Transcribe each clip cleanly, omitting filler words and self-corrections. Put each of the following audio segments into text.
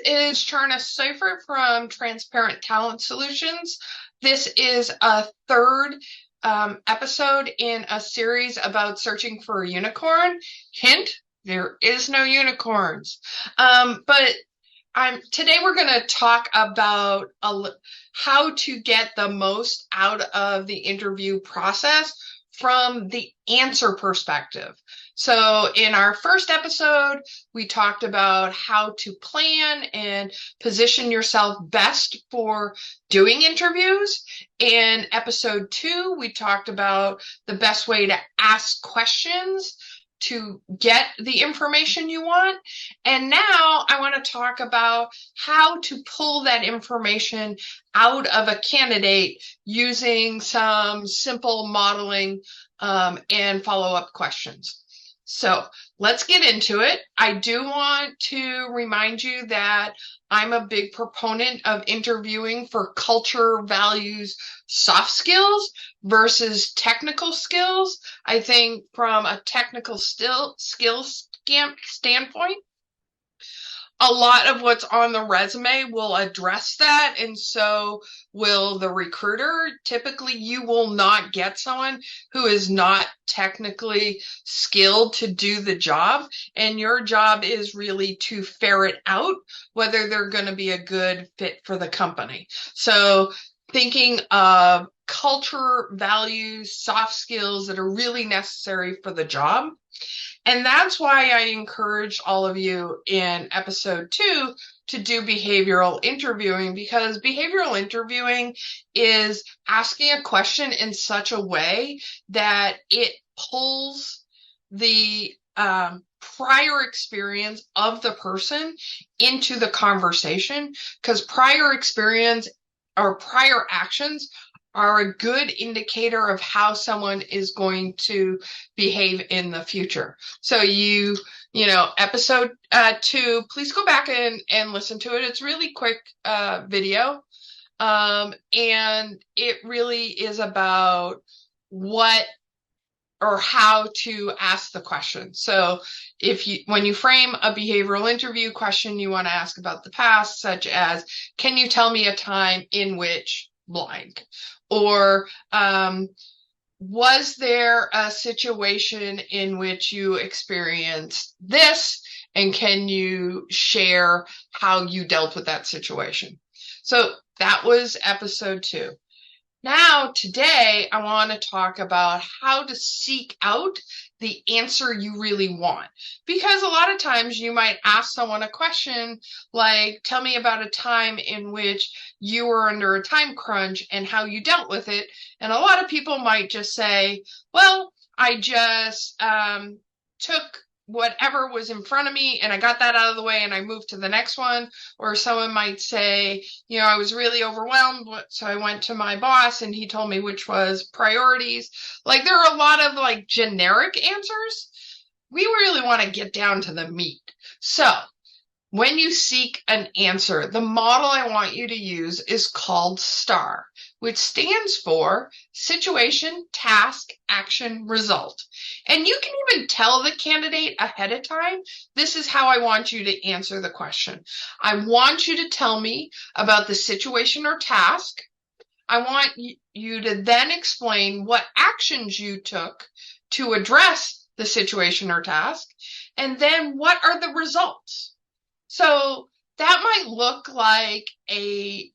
is Charna Cipher from Transparent Talent Solutions. This is a third episode in a series about searching for a unicorn. Hint, there is no unicorns. But today we're going to talk about how to get the most out of the interview process from the answer perspective. So in our first episode, we talked about how to plan and position yourself best for doing interviews. In episode 2, we talked about the best way to ask questions to get the information you want. And now I want to talk about how to pull that information out of a candidate using some simple modeling and follow-up questions. So let's get into it. I do want to remind you that I'm a big proponent of interviewing for culture, values, soft skills versus technical skills. I think from a technical skills standpoint, a lot of what's on the resume will address that, and so will the recruiter. Typically, you will not get someone who is not technically skilled to do the job, and your job is really to ferret out whether they're going to be a good fit for the company. So thinking of culture, values, soft skills that are really necessary for the job. And that's why I encourage all of you in episode 2 to do behavioral interviewing, because behavioral interviewing is asking a question in such a way that it pulls the prior experience of the person into the conversation, because prior experience or prior actions are a good indicator of how someone is going to behave in the future. So episode 2, please go back and listen to it. It's really quick video. And it really is about what or how to ask the question. So when you frame a behavioral interview question, you want to ask about the past, such as, can you tell me a time in which blank? Or was there a situation in which you experienced this, and can you share how you dealt with that situation? So that was episode 2. Now, today, I want to talk about how to seek out the answer you really want. Because a lot of times you might ask someone a question like, tell me about a time in which you were under a time crunch and how you dealt with it. And a lot of people might just say, well, I just took whatever was in front of me and I got that out of the way and I moved to the next one. Or someone might say, I was really overwhelmed, so I went to my boss and he told me which was priorities. Like, there are a lot of generic answers. We really want to get down to the meat. So when you seek an answer, the model I want you to use is called STAR, which stands for Situation, Task, Action, Result. And you can even tell the candidate ahead of time, this is how I want you to answer the question. I want you to tell me about the situation or task. I want you to then explain what actions you took to address the situation or task, and then what are the results. So that might look like a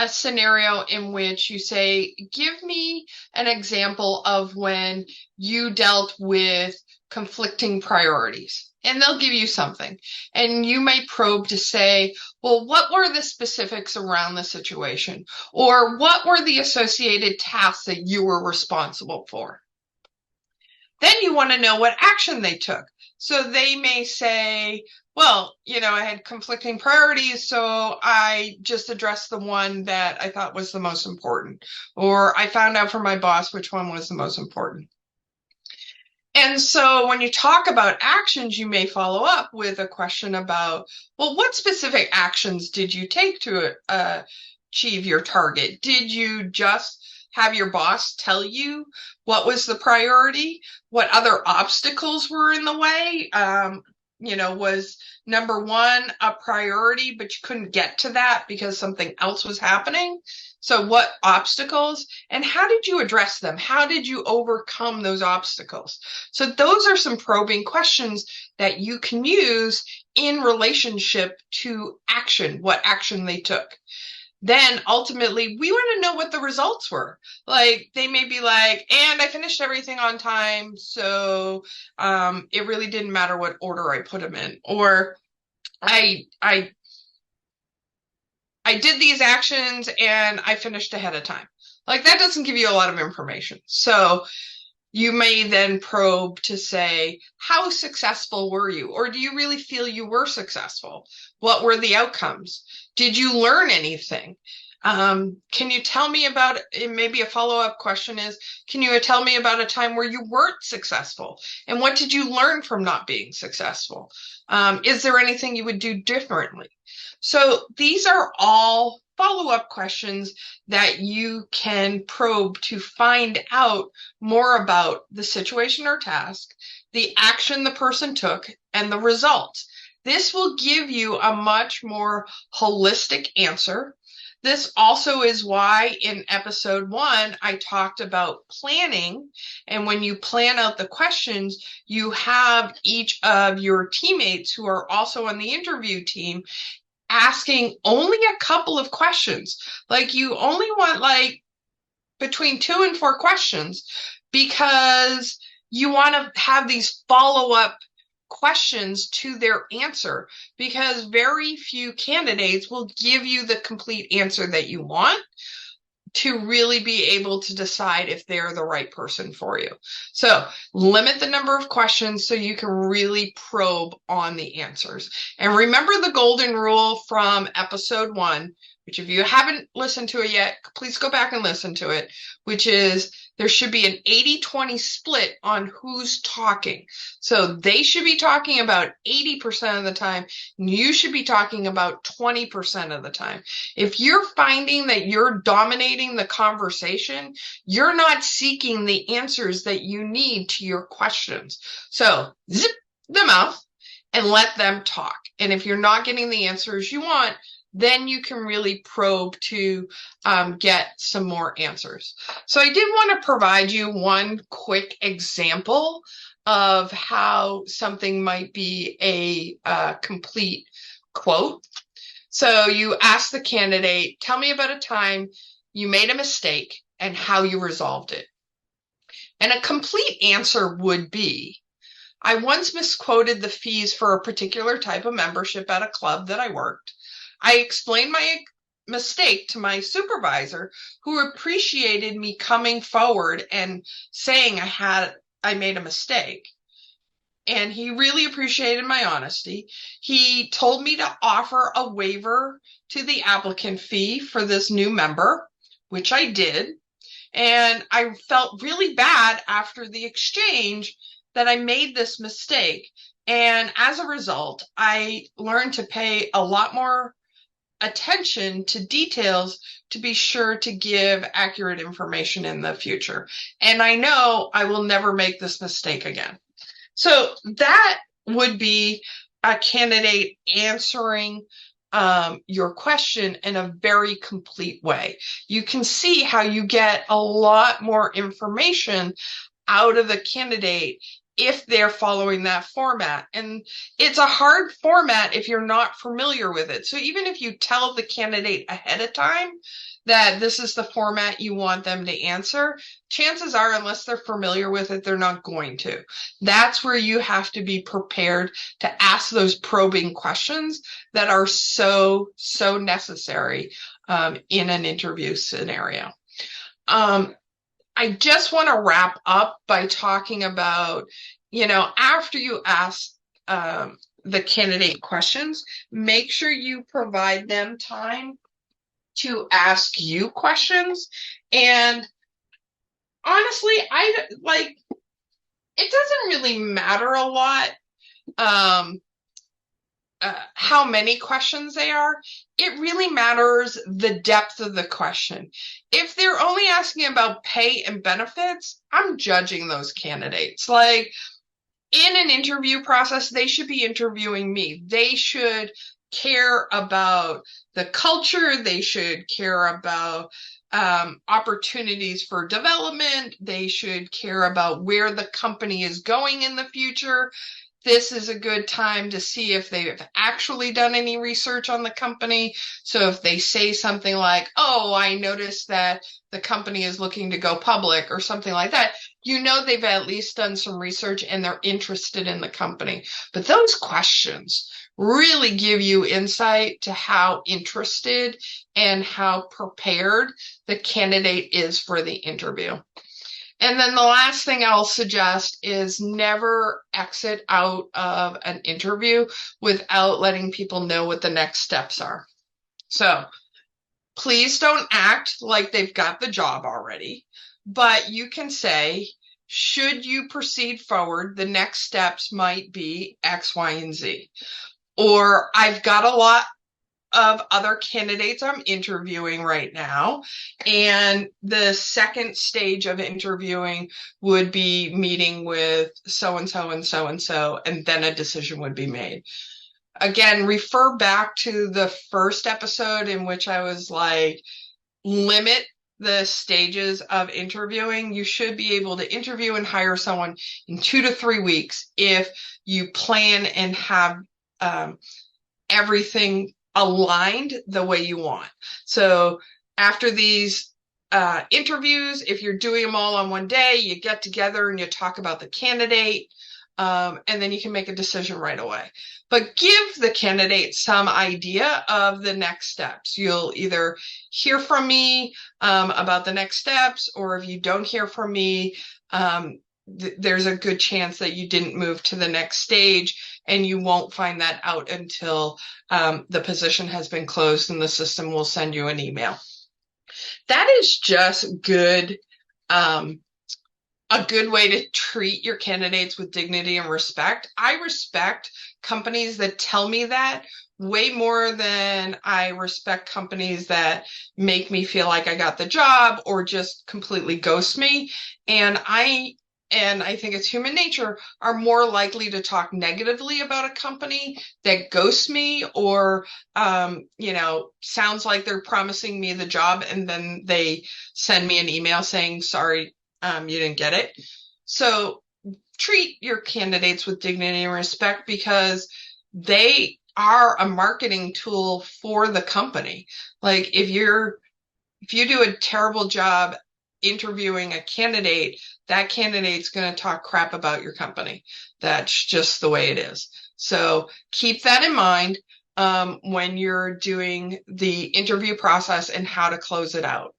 scenario in which you say, give me an example of when you dealt with conflicting priorities. And they'll give you something. And you may probe to say, well, what were the specifics around the situation? Or what were the associated tasks that you were responsible for? Then you want to know what action they took. So they may say, well, I had conflicting priorities, so I just addressed the one that I thought was the most important. Or I found out from my boss which one was the most important. And so when you talk about actions, you may follow up with a question about, well, what specific actions did you take to achieve your target? Did you just have your boss tell you what was the priority? What other obstacles were in the way? was number one a priority, but you couldn't get to that because something else was happening? So what obstacles, and how did you address them? How did you overcome those obstacles? So those are some probing questions that you can use in relationship to action, what action they took. Then ultimately we want to know what the results were. Like they may be like, and I finished everything on time, so it really didn't matter what order I put them in, or I did these actions and I finished ahead of time. Like that doesn't give you a lot of information. So you may then probe to say, how successful were you? Or do you really feel you were successful? What were the outcomes? Did you learn anything? Can you tell me about, maybe a follow-up question is, can you tell me about a time where you weren't successful? And what did you learn from not being successful? Is there anything you would do differently? So these are all follow-up questions that you can probe to find out more about the situation or task, the action the person took, and the results. This will give you a much more holistic answer. This also is why in episode 1, I talked about planning. And when you plan out the questions, you have each of your teammates who are also on the interview team asking only a couple of questions. Like you only want like between 2 and 4 questions, because you want to have these follow-up questions to their answer, because very few candidates will give you the complete answer that you want to really be able to decide if they're the right person for you. So limit the number of questions so you can really probe on the answers. And remember the golden rule from episode 1, which if you haven't listened to it yet, please go back and listen to it, which is there should be an 80-20 split on who's talking. So they should be talking about 80% of the time, and you should be talking about 20% of the time. If you're finding that you're dominating the conversation, you're not seeking the answers that you need to your questions. So zip them out and let them talk. And if you're not getting the answers you want, then you can really probe to get some more answers. So I did want to provide you one quick example of how something might be a complete quote. So you ask the candidate, tell me about a time you made a mistake and how you resolved it. And a complete answer would be, I once misquoted the fees for a particular type of membership at a club that I worked. I explained my mistake to my supervisor, who appreciated me coming forward and saying I made a mistake. And he really appreciated my honesty. He told me to offer a waiver to the applicant fee for this new member, which I did. And I felt really bad after the exchange that I made this mistake. And as a result, I learned to pay a lot more attention to details to be sure to give accurate information in the future. And I know I will never make this mistake again. So that would be a candidate answering your question in a very complete way. You can see how you get a lot more information out of the candidate if they're following that format. And it's a hard format if you're not familiar with it. So even if you tell the candidate ahead of time that this is the format you want them to answer, chances are, unless they're familiar with it, they're not going to. That's where you have to be prepared to ask those probing questions that are so necessary in an interview scenario. I just want to wrap up by talking about, after you ask the candidate questions, make sure you provide them time to ask you questions. And honestly, it doesn't really matter a lot how many questions they are. It really matters the depth of the question. If they're only asking about pay and benefits, I'm judging those candidates. Like, in an interview process, they should be interviewing me. They should care about the culture. They should care about opportunities for development. They should care about where the company is going in the future. This is a good time to see if they've actually done any research on the company. So if they say something like, oh, I noticed that the company is looking to go public or something like that, you know they've at least done some research and they're interested in the company. But those questions really give you insight to how interested and how prepared the candidate is for the interview. And then the last thing I'll suggest is never exit out of an interview without letting people know what the next steps are. So please don't act like they've got the job already, but you can say, should you proceed forward, the next steps might be X, Y, and Z. Or I've got a lot of other candidates I'm interviewing right now. And the second stage of interviewing would be meeting with so-and-so and so-and-so, and then a decision would be made. Again, refer back to the first episode in which I was like, limit the stages of interviewing. You should be able to interview and hire someone in 2 to 3 weeks if you plan and have everything aligned the way you want. So after these interviews, if you're doing them all on one day, you get together and you talk about the candidate, and then you can make a decision right away. But give the candidate some idea of the next steps. You'll either hear from me about the next steps, or if you don't hear from me, there's a good chance that you didn't move to the next stage, and you won't find that out until the position has been closed and the system will send you an email. That is just good, a good way to treat your candidates with dignity and respect. I respect companies that tell me that way more than I respect companies that make me feel like I got the job or just completely ghost me. And I think it's human nature, are more likely to talk negatively about a company that ghosts me or, sounds like they're promising me the job and then they send me an email saying, sorry, you didn't get it. So treat your candidates with dignity and respect because they are a marketing tool for the company. Like if you do a terrible job interviewing a candidate, that candidate's going to talk crap about your company. That's just the way it is. So keep that in mind when you're doing the interview process and how to close it out.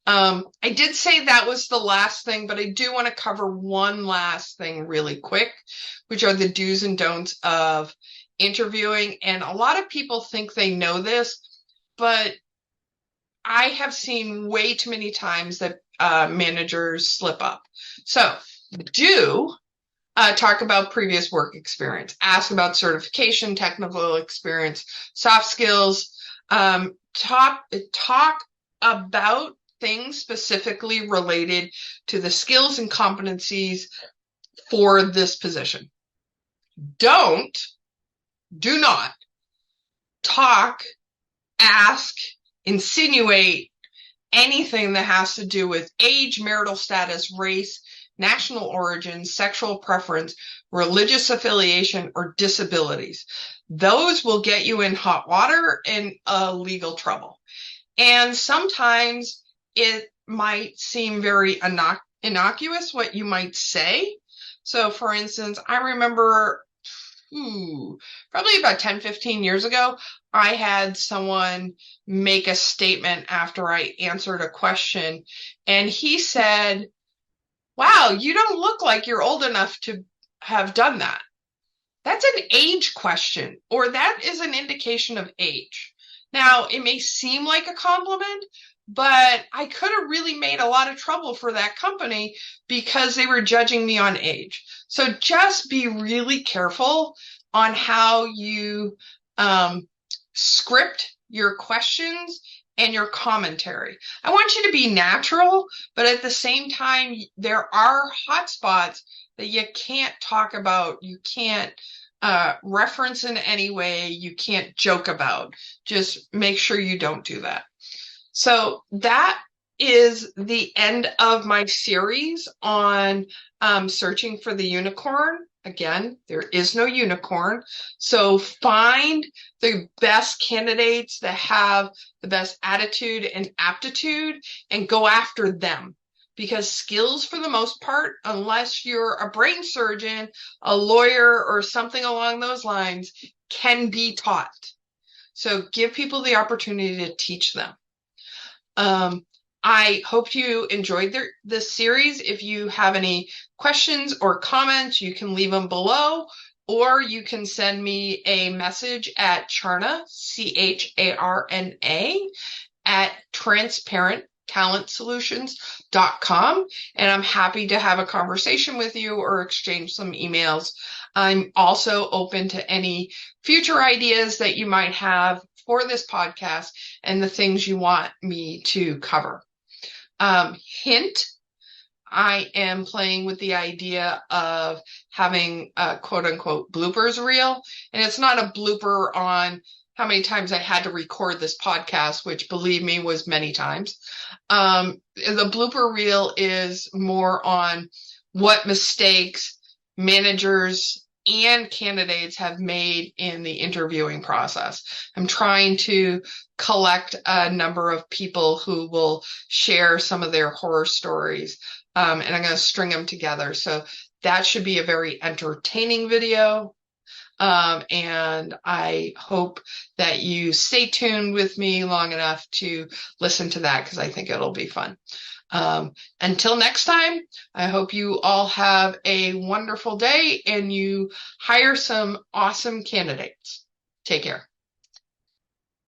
I did say that was the last thing, but I do want to cover one last thing really quick, which are the do's and don'ts of interviewing. And a lot of people think they know this, but I have seen way too many times that managers slip up. So do talk about previous work experience. Ask about certification, technical experience, soft skills. Talk about things specifically related to the skills and competencies for this position. Do not talk, ask, insinuate anything that has to do with age, marital status, race, national origin, sexual preference, religious affiliation, or disabilities. Those will get you in hot water and legal trouble. And sometimes it might seem very innocuous what you might say. So for instance, I remember probably about 10, 15 years ago, I had someone make a statement after I answered a question, and he said, wow, you don't look like you're old enough to have done that. That's an age question, or that is an indication of age. Now, it may seem like a compliment, but I could have really made a lot of trouble for that company because they were judging me on age. So just be really careful on how you script your questions and your commentary. I want you to be natural, but at the same time, there are hot spots that you can't talk about, you can't reference in any way, you can't joke about. Just make sure you don't do that. So that is the end of my series on searching for the unicorn. Again, there is no unicorn. So find the best candidates that have the best attitude and aptitude and go after them. Because skills, for the most part, unless you're a brain surgeon, a lawyer, or something along those lines, can be taught. So give people the opportunity to teach them. I hope you enjoyed this series. If you have any questions or comments, you can leave them below, or you can send me a message at Charna, CHARNA, at transparenttalentsolutions.com, and I'm happy to have a conversation with you or exchange some emails. I'm also open to any future ideas that you might have for this podcast and the things you want me to cover. Hint, I am playing with the idea of having a quote unquote bloopers reel. And it's not a blooper on how many times I had to record this podcast, which believe me was many times. The blooper reel is more on what mistakes managers and candidates have made in the interviewing process. I'm trying to collect a number of people who will share some of their horror stories, and I'm going to string them together. So that should be a very entertaining video. And I hope that you stay tuned with me long enough to listen to that, because I think it'll be fun. Until next time, I hope you all have a wonderful day and you hire some awesome candidates. Take care.